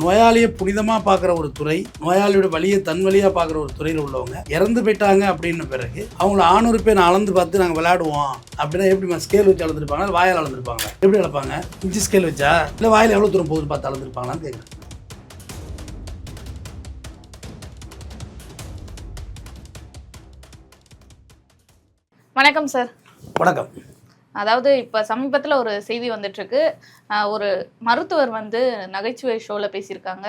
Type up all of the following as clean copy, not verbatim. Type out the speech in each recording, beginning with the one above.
நோயாளியை புனிதமாக பார்க்குற ஒரு துறை, நோயாளியோட வலியை தன் வழியாக பார்க்குற ஒரு துறையில் உள்ளவங்க இறந்து போயிட்டாங்க அப்படின்னு பிறகு அவங்கள ஆணூறு பேர் அளந்து பார்த்து நாங்கள் விளையாடுவோம் அப்படின்னா எப்படி ஸ்கேல் வச்சு அளந்துருப்பாங்க, வாயால் அளந்துருப்பாங்க, எப்படி அளப்பாங்க? இன்ச்சு ஸ்கேல் வச்சா இல்லை வாயில் எவ்வளோ தூரம் போகுதுன்னு பார்த்து அளந்துருப்பாங்களான்னு கேட்குறேன். வணக்கம் சார். வணக்கம். அதாவது இப்போ சமீபத்தில் ஒரு செய்தி வந்துட்டுருக்கு. ஒரு மருத்துவர் நகைச்சுவை ஷோவில் பேசியிருக்காங்க,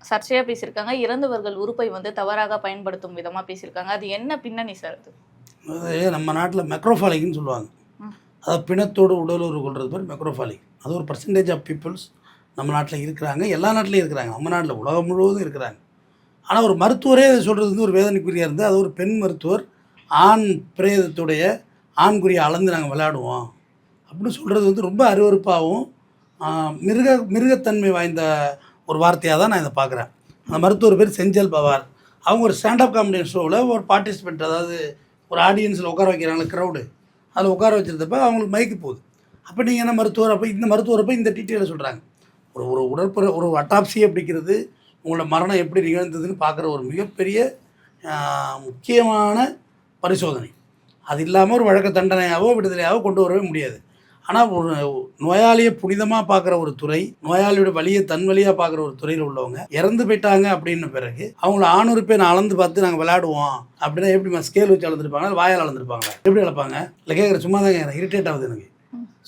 சர்ச்சையாக பேசியிருக்காங்க. இறந்தவர்கள் உறுப்பை தவறாக பயன்படுத்தும் விதமாக பேசியிருக்காங்க. அது என்ன பின்னணி சார்? அது நம்ம நாட்டில் மெக்ரோஃபாலிக்னு சொல்லுவாங்க. அதாவது பிணத்தோடு உடல் உறவு கொள்வது பேர் மெக்ரோஃபாலிக். அது ஒரு பர்சன்டேஜ் ஆஃப் பீப்புள்ஸ் நம்ம நாட்டில் இருக்கிறாங்க, எல்லா நாட்டிலையும் இருக்கிறாங்க, நம்ம நாட்டில் உலகம் முழுவதும் இருக்கிறாங்க. ஆனால் ஒரு மருத்துவரே அதை சொல்கிறது ஒரு வேதனைக்குரியாக இருந்து, அது ஒரு பெண் மருத்துவர் ஆண் பிரேதத்துடைய ஆண்குறியை அளந்து நாங்கள் விளையாடுவோம் அப்படின்னு சொல்கிறது ரொம்ப அருவருப்பாகவும் மிருகத்தன்மை வாய்ந்த ஒரு வார்த்தையாக தான் நான் இதை பார்க்குறேன். அந்த மருத்துவர் பேர் செஞ்சல் பவார். அவங்க ஒரு ஸ்டாண்டப் காமெடி ஷோவில் ஒரு பார்ட்டிசிபெண்ட், அதாவது ஒரு ஆடியன்ஸில் உட்கார வைக்கிறாங்களே க்ரௌடு, அதில் உட்கார வச்சுருந்தப்ப அவங்களுக்கு மைக்கு போகுது. அப்போ நீங்கள் என்ன மருத்துவர், அப்போ இந்த மருத்துவரப்போ இந்த டீட்டெயிலை சொல்கிறாங்க. ஒரு உடற்புற ஒரு அட்டாப்சி அப்படிங்கிறது உங்களோட மரணம் எப்படி நிகழ்ந்ததுன்னு பார்க்குற ஒரு மிகப்பெரிய முக்கியமான பரிசோதனை. அது இல்லாமல் ஒரு வழக்கு தண்டனையாவோ விடுதலையாவோ கொண்டு வரவே முடியாது. ஆனால் ஒரு நோயாளியை புனிதமாக பார்க்குற ஒரு துறை, நோயாளியோட வலியை தன் வழியாக பார்க்குற ஒரு துறையில் உள்ளவங்க இறந்து போயிட்டாங்க அப்படின்னு பிறகு அவங்கள ஆணூறு பேர் அளந்து பார்த்து நாங்கள் விளையாடுவோம் அப்படின்னா எப்படி ஸ்கேல் வச்சு அளந்துருப்பாங்க, வாயால் அளந்துருப்பாங்களா, எப்படி அளப்பாங்க? இல்லை கேட்குறேன், சும்மா தான் கேட்குறேன், இரிட்டேட் ஆகுது எனக்கு.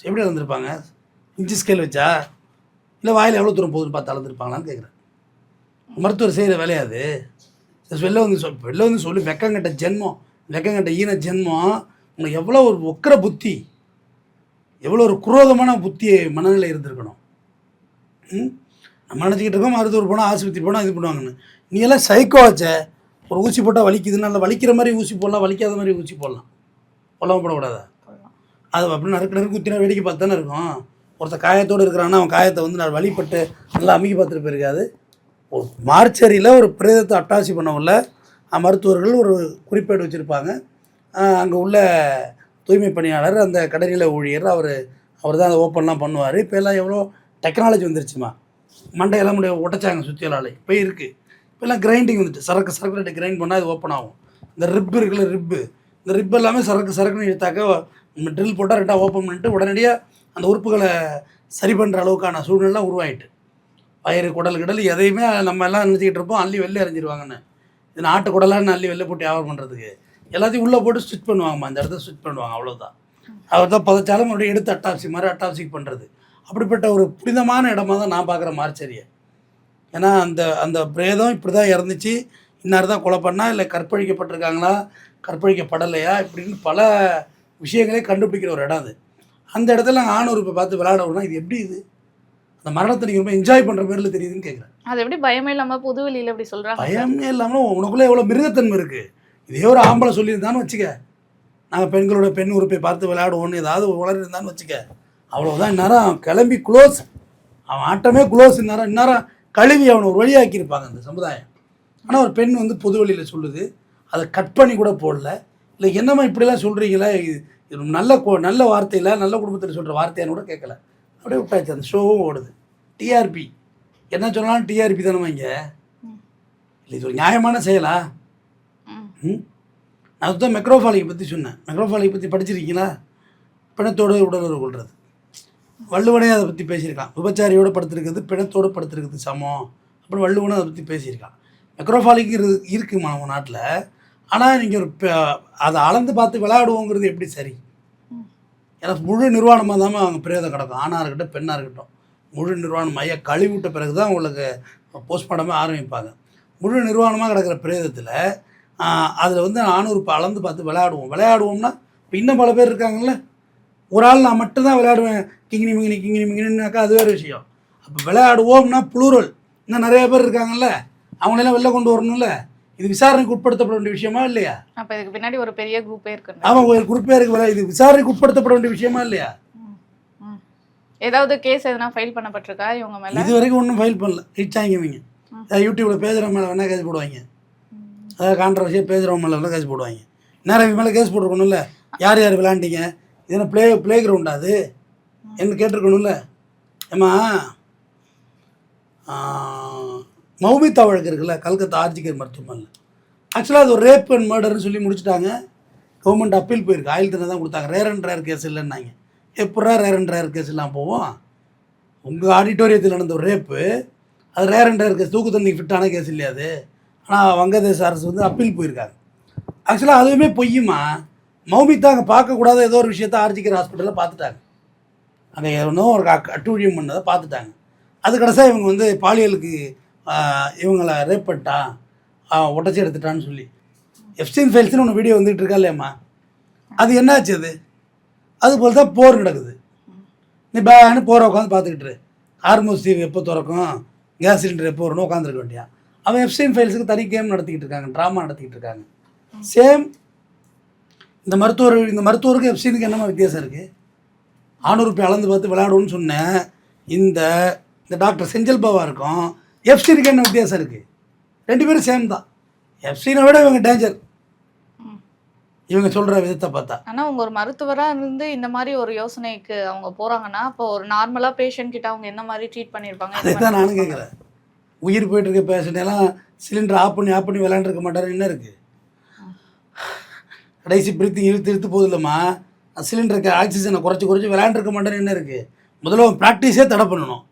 எப்படி அளந்துருப்பாங்க? இன்ச்சு ஸ்கேல் வச்சா இல்லை வாயில் எவ்வளோ தூரம் போகுதுன்னு பார்த்து அளந்துருப்பாங்களான்னு கேட்குறேன். மருத்துவர் செய்கிற வேலையாது. வெளில வந்து சொல்லி வெக்கங்கட்ட ஜென்மம், வெக்கங்கட்ட ஈன ஜென்மம், உங்களுக்கு எவ்வளோ ஒரு ஒக்கிர புத்தி, எவ்வளோ ஒரு குரோதமான புத்தி மனநிலை இருந்திருக்கணும். நம்ம நினச்சிக்கிட்டு இருக்கோம் மருத்துவர் போனால் ஆஸ்பத்திரி போனால் இது பண்ணுவாங்கன்னு. நீ எல்லாம் சைக்கோ வச்ச. ஒரு ஊசி போட்டால் வலிக்குதுன்னு, நல்லா வலிக்கிற மாதிரி ஊசி போடலாம், வலிக்காத மாதிரி ஊசி போடலாம், போடலாம் போடக்கூடாதா? அது அப்படின்னு நறுக்கு குத்தினா வேடிக்கை பார்த்து தானே இருக்கும். ஒருத்தர் காயத்தோடு இருக்கிறான்னா அவன் காயத்தை நான் வழிபட்டு நல்லா அமைக்கி பார்த்துட்டு போயிருக்காது. ஒரு மார்ச்சரியில் ஒரு பிரேதத்தை அட்டாசி பண்ணவுள்ள மருத்துவர்கள் ஒரு குறிப்பேடு வச்சுருப்பாங்க. அங்கே உள்ள தூய்மை பணியாளர், அந்த கடற்கரை ஊழியர், அவர் தான் அதை ஓப்பன்லாம் பண்ணுவார். இப்போ எல்லாம் எவ்வளோ டெக்னாலஜி வந்துருச்சுமா, மண்டையெல்லாம் முடிய உடைச்சாங்க சுற்றியலால், இப்போ இருக்குது. இப்போல்லாம் கிரைண்டிங் வந்துட்டு சரக்கு கிரைண்ட் பண்ணால் அது ஓப்பன் ஆகும். இந்த ரிப்பு இருக்குல்ல, இந்த ரிப் எல்லாமே சரக்குன்னு இழுத்தாக்க ட்ரில் போட்டால் ரெண்டாக ஓப்பன் பண்ணிட்டு உடனடியாக அந்த உறுப்புகளை சரி பண்ணுற அளவுக்கான சூழ்நிலாம் உருவாயிட்டு, வயிறு குடல் கிடல் எதையுமே நம்ம எல்லாம் நினச்சிக்கிட்டு இருப்போம் அள்ளி வெளில எறிஞ்சிருவாங்கன்னு. இது நாட்டு குடலான்னு அள்ளி வெளில போட்டு வியாபாரம் பண்ணுறதுக்கு எல்லாத்தையும் உள்ளே போட்டு ஸ்டிச் பண்ணுவாங்கம்மா, அந்த இடத்த ஸ்டிச் பண்ணுவாங்க, அவ்வளோதான். அவர் தான் பதச்சாலும் மறுபடியும் எடுத்து அட்டாப்சிக் பண்ணுறது. அப்படிப்பட்ட ஒரு புனிதமான இடமா தான் நான் பார்க்குற மார்ச்சரியை. ஏன்னா அந்த பிரேதம் இப்படி தான் இறந்துச்சு, இன்னார் தான் கொலை பண்ணா, இல்லை கற்பழிக்கப்பட்டிருக்காங்களா, கற்பழிக்கப்படலையா, இப்படின்னு பல விஷயங்களே கண்டுபிடிக்கிற ஒரு இடம் அது. அந்த இடத்துல நாங்கள் ஆணூறுப்பை பார்த்து விளையாடணும்னா இது எப்படி? இது அந்த மரணத்தை நீங்கள் ரொம்ப என்ஜாய் பண்ணுற பேரில் தெரியுதுன்னு கேட்குறேன். அது எப்படி பயமே இல்லாமல் பொது வெளியில் எப்படி சொல்கிறாங்க? பயமே இல்லாமல் உனக்குள்ளே எவ்வளோ மிருகத்தன்மை இருக்குது. இதே ஒரு ஆம்பளை சொல்லியிருந்தான்னு வச்சுக்க, நாங்கள் பெண்களோட பெண் உறுப்பை பார்த்து விளையாடுவோன்னு ஏதாவது வளர்ந்துருந்தான்னு வச்சுக்க, அவ்வளோதான். இந்நேரம் கிளம்பி க்ளோஸ், அவன் ஆட்டமே க்ளோஸ். இந்நேரம் கழுவி அவனை ஒரு வழியாக்கியிருப்பாங்க அந்த சமுதாயம். ஆனால் ஒரு பெண் பொது வழியில் சொல்லுது, அதை கட் பண்ணி கூட போடல. இல்லை என்னம்மா இப்படிலாம் சொல்கிறீங்களா, இது நல்ல வார்த்தையில் நல்ல குடும்பத்தில் சொல்கிற வார்த்தையானு கூட கேட்கல, அப்படியே விட்டாச்சு. அந்த ஷோவும் ஓடுது. டிஆர்பி என்ன சொன்னாலும் டிஆர்பி தானே இங்கே. இல்லை இது ஒரு நியாயமான செயலா? நான் அதுதான் மெக்ரோஃபாலிக்கை பற்றி சொன்னேன். மெக்ரோஃபாலிக்கை பற்றி படிச்சிருக்கீங்களா? பிணத்தோடு உடலுறவு கொள்வது. வள்ளுவனே அதை பற்றி பேசியிருக்கான். விபச்சாரியோடு படுத்திருக்கிறது பிணத்தோடு படுத்திருக்கிறது சமம் அப்படின்னு வள்ளுவனே அதை பற்றி பேசியிருக்கான். மெக்ரோஃபாலிக் இருக்குமா நம்ம நாட்டில். ஆனால் நீங்கள் அதை அளந்து பார்த்து விளையாடுவோங்கிறது எப்படி சரி? ஏன்னா முழு நிர்வாணமாக தான் அவங்க பிரேதம் கிடக்கும், ஆணாக இருக்கட்டும் பெண்ணாக இருக்கட்டும். முழு நிர்வாணம் மைய கழுவி விட்ட பிறகு தான் உங்களுக்கு போஸ்ட்மார்ட்டமே ஆரம்பிப்பாங்க. முழு நிர்வாணமாக கிடக்கிற பிரேதத்தில் அதில் ஆணூறுப்பை அளந்து பார்த்து விளையாடுவோம்னா இப்போ இன்னும் பல பேர் இருக்காங்கல்ல. ஒரு ஆள் நான் மட்டும்தான் விளையாடுவேன் கிங்கினி மிங்கினாக்கா அது வேறு விஷயம். அப்போ விளையாடுவோம்னா புளூரல், இன்னும் நிறைய பேர் இருக்காங்கல்ல, அவங்களெல்லாம் வெளில கொண்டு வரணும்ல. இது விசாரணைக்கு உட்படுத்தப்பட வேண்டிய விஷயமா இல்லையா? அப்போ இதுக்கு பின்னாடி ஒரு பெரிய குரூப்பே இருக்கு. ஆமாம், ஒரு குரூப்பே இருக்கு. இது விசாரணைக்கு உட்படுத்தப்பட வேண்டிய விஷயமா இல்லையா? ஏதாவது கேஸ் எதனா ஃபைல் பண்ணப்பட்டிருக்கா இவங்க மேலே? இது வரைக்கும் ஒன்றும் ஃபைல் பண்ணல. ரீச்சாங்க இவங்க யூடியூப்பில் பேசுகிறவங்க மேலே வேணால் கேஸ் போடுவாங்க. அதாவது கான்ட்ரவர்சியாக பேசுகிறவங்க மேலே வேணால் கேஸ் போடுவாங்க. நேரம் இவங்க மேலே கேஸ் போட்டுருக்கணும்ல. யார் விளையாண்டிங்க, இது என்ன பிளே கிரவுண்டா அது என்ன கேட்டிருக்கணும்ல. ஏம்மா மௌமிதா வழக்கு இருக்குல்ல, கல்கத்தா ஆர்ஜிகர் மருத்துவமனையில். ஆக்சுவலாக அது ஒரு ரேப் அண்ட் மர்டர்னு சொல்லி முடிச்சுட்டாங்க. கவர்மெண்ட் அப்பீல் போயிருக்கு, ஆயுள் தண்டனை தான் கொடுத்தாங்க. ரேர் அண்ட் ரேர் கேஸ் இல்லைன்னாங்க. எப்படா ரேர் அண்ட் ரேர் கேஸ் எல்லாம் போவோம்? உங்கள் ஆடிட்டோரியத்தில் நடந்த ஒரு ரேப்பு அது ரேர் அண்ட் ரேர் கேஸ், தூக்கு தண்ணிக்கு ஃபிட்டான கேஸ் இல்லையா அது? ஆனால் வங்கதேச அரசு வந்து அப்பீல் போயிருக்காங்க. ஆக்சுவலாக அதுவுமே பொய்யுமா? மௌமிதா அங்கே பார்க்கக்கூடாத ஏதோ ஒரு விஷயத்த ஆர்ஜிகர் ஹாஸ்பிட்டலில் பார்த்துட்டாங்க. அங்கே ஏதோ ஒரு அட்டூழியம் பண்ணதை பார்த்துட்டாங்க. அது கடைசியாக இவங்க வந்து பாலியலுக்கு இவங்களை ரேப் பண்ணிட்டான், உடச்சி எடுத்துட்டான்னு சொல்லி எப்ஸ்டீன் ஃபைல்ஸ்னு ஒன்று வீடியோ வந்துகிட்டு இருக்கா இல்லையாம்மா? அது என்னாச்சு? அது போல் தான் போர் நடக்குது. நீ பேன்னு போகிற உட்காந்து பார்த்துக்கிட்டு ஹார்மோஸ் தீவு எப்போ திறக்கும், கேஸ் சிலிண்டர் எப்போ வரணும் உட்காந்துருக்க வேண்டியா. அவன் எப்ஸ்டீன் ஃபைல்ஸுக்கு தனி கேம் நடத்திக்கிட்டு இருக்காங்க, ட்ராமா நடத்திக்கிட்டு இருக்காங்க. சேம் இந்த மருத்துவருக்கு எப்ஸ்டீனுக்கு என்னமா வித்தியாசம் இருக்குது? 600 ரூபாய் அளந்து பார்த்து விளையாடுவோன்னு சொன்னேன். இந்த டாக்டர் செஞ்சல் பாவா இருக்கும், எப்ஸ்டீனுக்கு என்ன வித்தியாசம் இருக்குது? 2 பேரும் சேம் தான். எப்ஸ்டீனை விட இவங்க டேஞ்சர், இவங்க சொல்கிற விதத்தை பார்த்தா. ஆனால் அவங்க ஒரு மருத்துவராக இருந்து இந்த மாதிரி ஒரு யோசனைக்கு அவங்க போகிறாங்கன்னா, அப்போ ஒரு நார்மலாக பேஷண்ட் கிட்ட அவங்க என்ன மாதிரி ட்ரீட் பண்ணியிருப்பாங்க? அதை தான் நானும் கேட்குறேன். உயிர் போயிட்டுருக்க பேஷண்ட் எல்லாம் சிலிண்டர் ஆஃப் பண்ணி விளையாண்டுருக்க மாட்டாரு. என்ன இருக்குது? கடைசி பிரீத்திங் இழுத்து போகுது இல்லைம்மா, சிலிண்டருக்கு ஆக்சிஜனை குறைச்சி விளையாண்டுருக்க மாட்டேன்னு என்ன இருக்குது? முதல்ல ப்ராக்டிஸே தடை பண்ணணும்.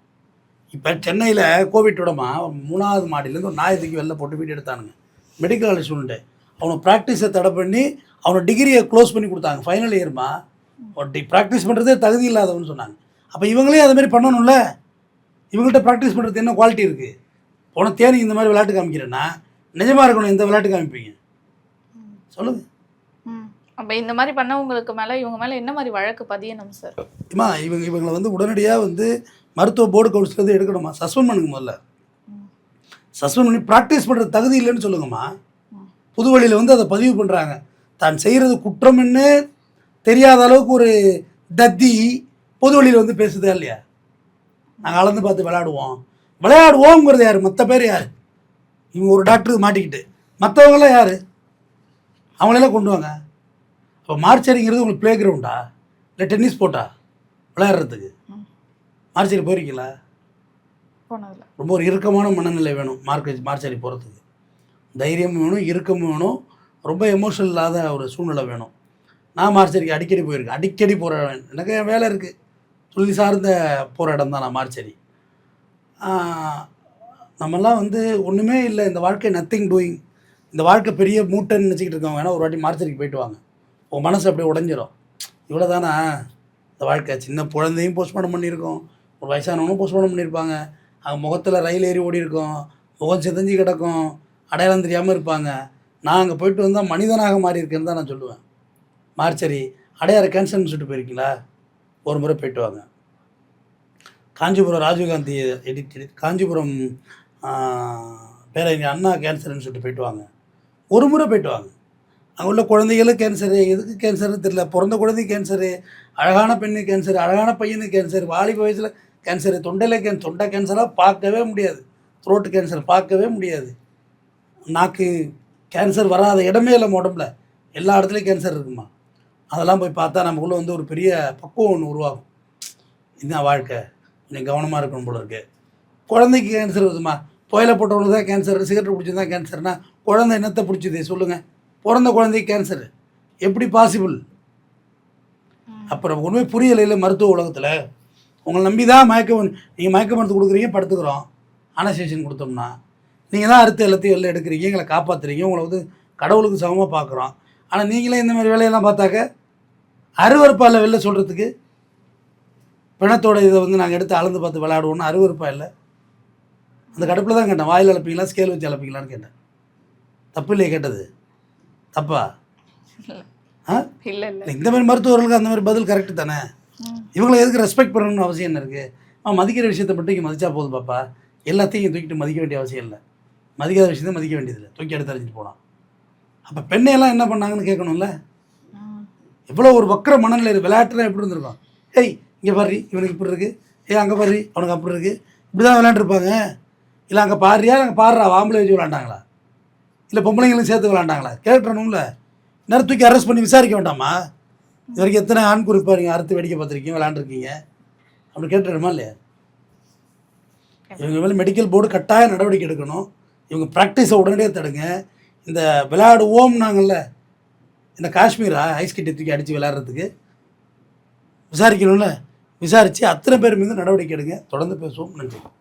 இப்போ சென்னையில் கோவிட்டோடமா 3வது மாடியிலேருந்து ஒரு நாயை தூக்கி வெளில போட்டு வீடு எடுத்தானுங்க, மெடிக்கல் காலேஜ் ஸ்டூடெண்ட்டு. அவனை ப்ராக்டிஸை தடை பண்ணி அவனை டிகிரியை க்ளோஸ் பண்ணி கொடுத்தாங்க. ஃபைனல் இயர்மா ப்ராக்டிஸ் பண்ணுறதே தகுதி இல்லாதவன்னு சொன்னாங்க. அப்போ இவங்களே அது மாதிரி பண்ணணும்ல. இவங்கள்ட்ட ப்ராக்டிஸ் பண்ணுறது என்ன குவாலிட்டி இருக்குது? போன தேனி இந்த மாதிரி விளையாட்டு காமிக்கிறேன்னா நிஜமாக இருக்கணும். இந்த விளையாட்டு காமிப்பீங்க சொல்லுங்கள். அப்போ இந்த மாதிரி பண்ணவங்களுக்கு மேலே இவங்க மேலே என்ன மாதிரி வழக்கு பதியணும் சார்? அம்மா இவங்களை வந்து உடனடியாக வந்து மருத்துவ போர்டு கவுன்சிலேருந்து எடுக்கணுமா, சஸ்பெண்ட் பண்ணுங்க. முதல்ல சஸ்பெண்ட் பண்ணி ப்ராக்டிஸ் பண்ணுறது தகுதி இல்லைன்னு சொல்லுங்கம்மா. புதுவழியில் வந்து அதை பதிவு பண்ணுறாங்க. தான் செய்கிறது குற்றம்னு தெரியாத அளவுக்கு ஒரு தத்தி பொதுவழியில் வந்து பேசுதா இல்லையா? நாங்கள் அளந்து பார்த்து விளையாடுவோங்கிறது யார்? மற்ற பேர் யார்? இவங்க ஒரு டாக்டருக்கு மாட்டிக்கிட்டு மற்றவங்களாம் யார்? அவங்களெல்லாம் கொண்டு வாங்க. அப்போ மார்ச்சரிங்கிறது உங்களுக்கு ப்ளே கிரவுண்டா இல்லை டென்னிஸ் போட்டா விளையாடுறதுக்கு? மார்ச்சரி போயிருக்கீங்களா? ரொம்ப ஒரு இறுக்கமான மனநிலை வேணும் மார்ச்சரி போகிறதுக்கு. தைரியமும் வேணும், இறுக்கமும் வேணும், ரொம்ப எமோஷனல் இல்லாத ஒரு சூழ்நிலை வேணும். நான் மார்ச்சரிக்கு அடிக்கடி போயிருக்கேன், அடிக்கடி போகிற எனக்கு வேலை இருக்குது, தொழில் சார்ந்த போகிற இடம் தான் நான் மார்ச்சரி. நம்மெல்லாம் வந்து ஒன்றுமே இல்லை, இந்த வாழ்க்கை நத்திங் டூயிங், இந்த வாழ்க்கை பெரிய மூட்டைன்னு நினச்சிக்கிட்டு இருக்கவங்க வேணால் ஒரு வாட்டி மார்ச்சரிக்கு போயிட்டு வாங்க. உங்கள் மனசு அப்படியே உடஞ்சிரும். இவ்வளோ தானே இந்த வாழ்க்கை? சின்ன குழந்தையும் போஸ்ட்மார்ட்டம் பண்ணியிருக்கோம், ஒரு வயசானவனும் போஸ்ட்மார்ட்டம் பண்ணியிருப்பாங்க, அவங்க முகத்தில் ரயில் ஏறி ஓடி இருக்கும், முகம் சிதஞ்சி கிடக்கும், அடையாளம் தெரியாமல் இருப்பாங்க. நான் அங்கே போயிட்டு வந்தால் மனிதனாக மாறி இருக்கேன்னு தான் நான் சொல்லுவேன். மார்ச்சரி அடையாறு கேன்சர்னு சொல்லிட்டு போயிருக்கீங்களா? ஒரு முறை போயிட்டு வாங்க. காஞ்சிபுரம் ராஜீவ்காந்தி காஞ்சிபுரம் பேரறிஞர் அண்ணா கேன்சர்னு சொல்லிட்டு போயிட்டு வாங்க. ஒரு முறை போயிட்டு வாங்க. அங்கே உள்ள குழந்தைகளும் கேன்சரு, எதுக்கு கேன்சர்னு தெரியல. பிறந்த குழந்தை கேன்சரு, அழகான பெண்ணு கேன்சரு, அழகான பையனுக்கு கேன்சர், வாலிப வயசில் கேன்சரு, தொண்டை கேன்சராக பார்க்கவே முடியாது, த்ரோட்டு கேன்சர் பார்க்கவே முடியாது. நாக்கு கேன்சர் வராத இடமே இல்லை உடம்புல, எல்லா இடத்துலையும் கேன்சர் இருக்குமா. அதெல்லாம் போய் பார்த்தா நமக்குள்ளே வந்து ஒரு பெரிய பக்குவம் ஒன்று உருவாகும். இதுதான் வாழ்க்கை, கொஞ்சம் கவனமாக இருக்கணும் போல இருக்குது. குழந்தைக்கு கேன்சர் வருதுமா, புயலை போட்டவனுக்கு தான் கேன்சர், சிகரெட் பிடிச்சது தான் கேன்சர்னா குழந்தை என்னத்தை பிடிச்சிது சொல்லுங்கள்? பிறந்த குழந்தைக்கு கேன்சரு எப்படி பாசிபிள்? அப்புறம் ஒன்றுமே புரியலை இல்லை மருத்துவ உலகத்தில். உங்களை நம்பி தான் நீங்கள் மயக்க மருந்து கொடுக்குறீங்க, படுத்துக்கிறோம், அனஸ்தீசியா கொடுத்தோம்னா நீங்கள் தான் அறுத்து எல்லாத்தையும் வெளில எடுக்கிறீங்க, எங்களை காப்பாற்றுறீங்க, உங்களை வந்து கடவுளுக்கு சமமாக பார்க்குறோம். ஆனால் நீங்களே இந்த மாதிரி வேலையெல்லாம் பார்த்தாக்க அருவருப்பா இல்லை வெளில சொல்கிறதுக்கு? பிணத்தோட இதை வந்து நாங்கள் எடுத்து அளந்து பார்த்து விளையாடுவோன்னு அருவருப்பா இல்லை? அந்த கடுப்பில் தான் கேட்டேன், வாயில் அழைப்பீங்களா ஸ்கேல் வச்சு அழைப்பீங்களான்னு கேட்டேன். தப்பு இல்லையே கேட்டது? தப்பா? இல்லை இந்த மாதிரி மருத்துவர்களுக்கு அந்த மாதிரி பதில் கரெக்டு தானே. இவங்களை எதுக்கு ரெஸ்பெக்ட் பண்ணணும்னு அவசியம் என்ன இருக்குது? மதிக்கிற விஷயத்தை மட்டும் இங்கே மதிச்சா போதும் பாப்பா, எல்லாத்தையும் இங்கே தூக்கிட்டு மதிக்க வேண்டிய அவசியம் இல்லை. மதிக்காத விஷயத்தை மதிக்க வேண்டியதில்லை, தூக்கி எடுத்து அறிஞ்சிட்டு போகலாம். அப்போ பெண்ணையெல்லாம் என்ன பண்ணாங்கன்னு கேட்கணும்ல. எவ்வளோ ஒரு வக்கர மனநிலை. விளையாட்டுலாம் எப்படி இருந்திருக்கும்? ஏய் இங்கே பாரு இவனுக்கு இப்படி இருக்குது, அங்கே பாரு அவனுக்கு அப்படி இருக்குது, இப்படி தான் விளையாண்டுருப்பாங்க. இல்லை அங்கே பாடுறியா, அங்கே பாடுறா ஆம்பளை வச்சு விளாண்டாங்களா, இல்லை பொம்பளைங்களும் சேர்த்து விளாண்டாங்களா கேட்டுறணும்ல. நேரம் தூக்கி அரெஸ்ட் பண்ணி விசாரிக்க வேண்டாமா? இது வரைக்கும் எத்தனை ஆண் குறிப்பாக நீங்கள் அறுத்து வேடிக்கை பார்த்துருக்கீங்க, விளாண்டுருக்கீங்க, அப்படி கேட்டுருமா இல்லையா? இவங்க மேலே மெடிக்கல் போர்டு கட்டாய நடவடிக்கை எடுக்கணும். இவங்க ப்ராக்டிஸை உடனடியாக தடுங்க. இந்த விளையாடுவோம் நாங்கள்ல, இந்த காஷ்மீரா ஐஸ் கட்டி தூக்கி அடித்து விளையாடுறதுக்கு விசாரிக்கணும்ல, விசாரித்து அத்தனை பேர் மீது நடவடிக்கை எடுங்க. தொடர்ந்து பேசுவோம். நன்றி.